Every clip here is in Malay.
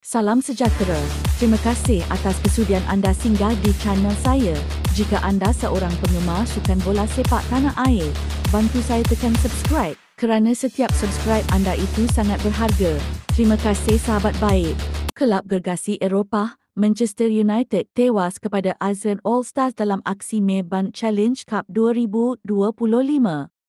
Salam sejahtera. Terima kasih atas kesudian anda singgah di channel saya. Jika anda seorang penggemar sukan bola sepak tanah air, bantu saya tekan subscribe kerana setiap subscribe anda itu sangat berharga. Terima kasih sahabat baik. Kelab gergasi Eropah, Manchester United tewas kepada ASEAN All-Stars dalam aksi Maybank Challenge Cup 2025.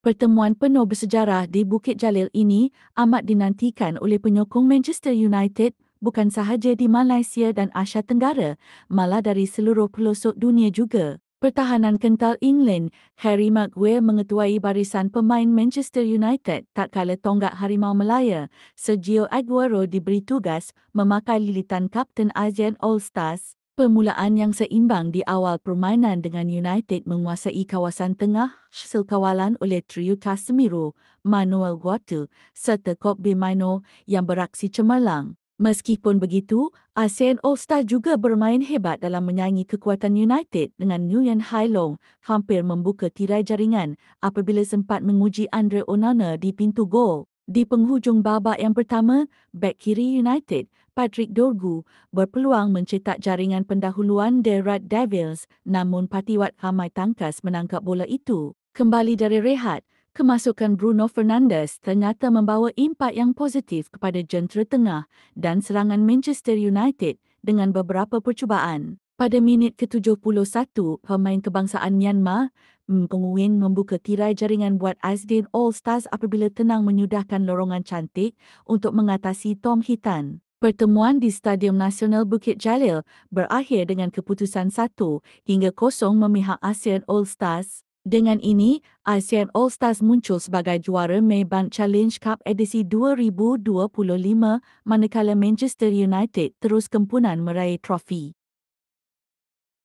Pertemuan penuh bersejarah di Bukit Jalil ini amat dinantikan oleh penyokong Manchester United bukan sahaja di Malaysia dan Asia Tenggara, malah dari seluruh pelosok dunia juga. Pertahanan kental England, Harry Maguire mengetuai barisan pemain Manchester United tatkala tonggak Harimau Melaya, Sergio Aguero diberi tugas memakai lilitan Kapten ASEAN All-Stars. Permulaan yang seimbang di awal permainan dengan United menguasai kawasan tengah hasil kawalan oleh trio Casemiro, Manuel Guate serta Kobbie Mainoo yang beraksi cemerlang. Meskipun begitu, ASEAN All-Star juga bermain hebat dalam menyaingi kekuatan United dengan Nguyen Hai Long hampir membuka tirai jaringan apabila sempat menguji Andre Onana di pintu gol. Di penghujung babak yang pertama, bek kiri United, Patrick Dorgu, berpeluang mencetak jaringan pendahuluan The Red Devils, namun Patiwat Hamai Tangkas menangkap bola itu. Kembali dari rehat, kemasukan Bruno Fernandes ternyata membawa impak yang positif kepada jentera tengah dan serangan Manchester United dengan beberapa percubaan. Pada minit ke-71, pemain kebangsaan Myanmar, Nguyen membuka tirai jaringan buat ASEAN All-Stars apabila tenang menyudahkan lorongan cantik untuk mengatasi Tom Hitan. Pertemuan di Stadium Nasional Bukit Jalil berakhir dengan keputusan 1-0 memihak ASEAN All-Stars. Dengan ini, ASEAN All-Stars muncul sebagai juara Maybank Challenge Cup edisi 2025 manakala Manchester United terus kempunan meraih trofi.